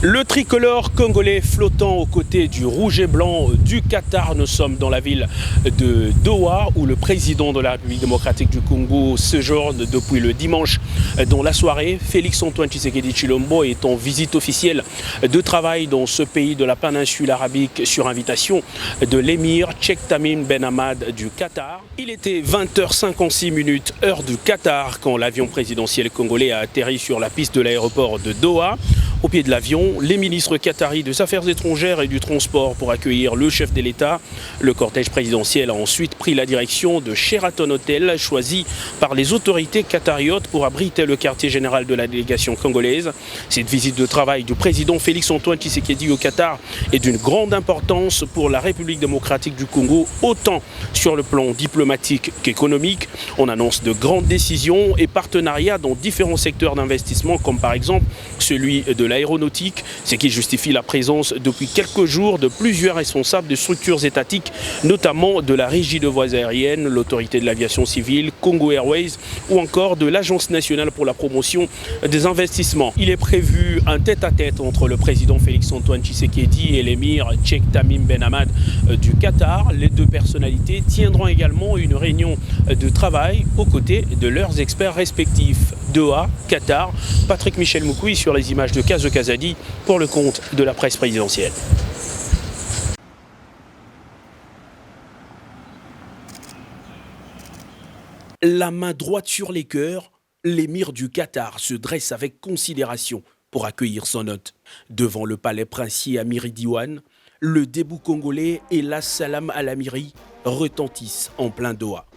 Le tricolore congolais flottant aux côtés du rouge et blanc du Qatar. Nous sommes dans la ville de Doha où le président de la République démocratique du Congo séjourne depuis le dimanche dans la soirée. Félix-Antoine Tshisekedi Tshilombo est en visite officielle de travail dans ce pays de la péninsule arabique sur invitation de l'émir Sheikh Tamim Ben Hamad du Qatar. Il était 20h56 heure du Qatar quand l'avion présidentiel congolais a atterri sur la piste de l'aéroport de Doha. Au pied de l'avion, les ministres qataris des Affaires étrangères et du Transport pour accueillir le chef de l'État. Le cortège présidentiel a ensuite pris la direction de Sheraton Hotel, choisi par les autorités qatariotes pour abriter le quartier général de la délégation congolaise. Cette visite de travail du président Félix-Antoine Tshisekedi au Qatar est d'une grande importance pour la République démocratique du Congo, autant sur le plan diplomatique qu'économique. On annonce de grandes décisions et partenariats dans différents secteurs d'investissement, comme par exemple celui de l'aéronautique, ce qui justifie la présence depuis quelques jours de plusieurs responsables de structures étatiques, notamment de la Régie de voies aériennes, l'autorité de l'aviation civile, Congo Airways ou encore de l'Agence nationale pour la promotion des investissements. Il est prévu un tête-à-tête entre le président Félix-Antoine Tshisekedi et l'émir Sheikh Tamim Ben Hamad du Qatar. Les deux personnalités tiendront également une réunion de travail aux côtés de leurs experts respectifs. Doha, Qatar, Patrick Michel Moukoui sur les images de Kazo Kazadi pour le compte de la presse présidentielle. La main droite sur les cœurs, l'émir du Qatar se dresse avec considération pour accueillir son hôte. Devant le palais princier à Miridiouane, le debout congolais et la salam à l'amiri retentissent en plein Doha.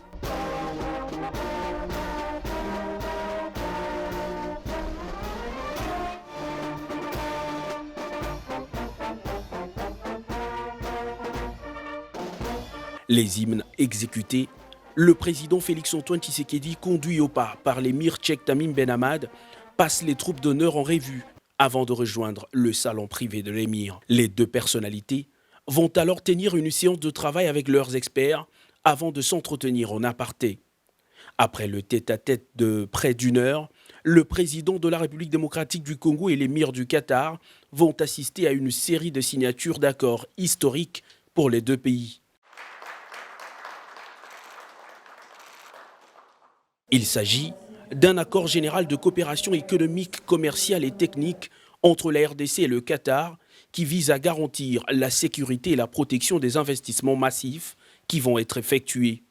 Les hymnes exécutés, le président Félix-Antoine Tshisekedi, conduit au pas par l'émir Sheikh Tamim Ben Hamad, passe les troupes d'honneur en revue avant de rejoindre le salon privé de l'émir. Les deux personnalités vont alors tenir une séance de travail avec leurs experts avant de s'entretenir en aparté. Après le tête-à-tête de près d'une heure, le président de la République démocratique du Congo et l'émir du Qatar vont assister à une série de signatures d'accords historiques pour les deux pays. Il s'agit d'un accord général de coopération économique, commerciale et technique entre la RDC et le Qatar qui vise à garantir la sécurité et la protection des investissements massifs qui vont être effectués.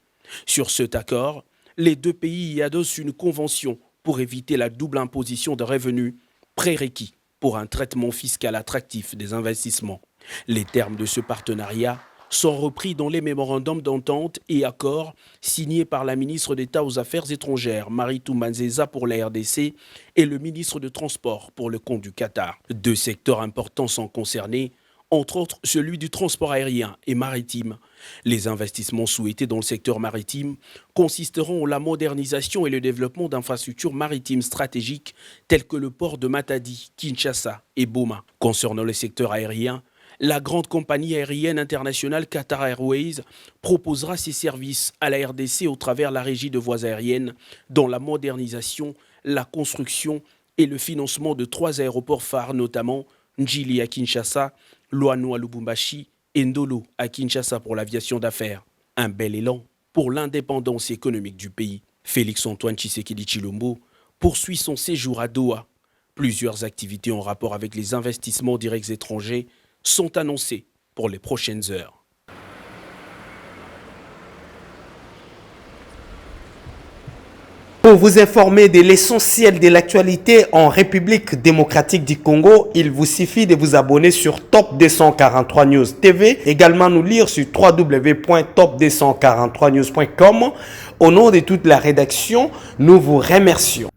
Sur cet accord, les deux pays y adossent une convention pour éviter la double imposition de revenus, prérequis pour un traitement fiscal attractif des investissements. Les termes de ce partenariat sont repris dans les mémorandums d'entente et accords signés par la ministre d'État aux Affaires étrangères, Maritou Manzeza pour la RDC, et le ministre de Transport pour le compte du Qatar. Deux secteurs importants sont concernés, entre autres celui du transport aérien et maritime. Les investissements souhaités dans le secteur maritime consisteront en la modernisation et le développement d'infrastructures maritimes stratégiques telles que le port de Matadi, Kinshasa et Boma. Concernant le secteur aérien, la grande compagnie aérienne internationale Qatar Airways proposera ses services à la RDC au travers la Régie de voies aériennes dans la modernisation, la construction et le financement de 3 aéroports phares, notamment Njili à Kinshasa, Loano à Lubumbashi et Ndolo à Kinshasa pour l'aviation d'affaires. Un bel élan pour l'indépendance économique du pays. Félix-Antoine Tshisekedi Tshilombo poursuit son séjour à Doha. Plusieurs activités en rapport avec les investissements directs étrangers sont annoncés pour les prochaines heures. Pour vous informer de l'essentiel de l'actualité en République démocratique du Congo, il vous suffit de vous abonner sur Top 243 News TV, également nous lire sur www.top243news.com. Au nom de toute la rédaction, nous vous remercions.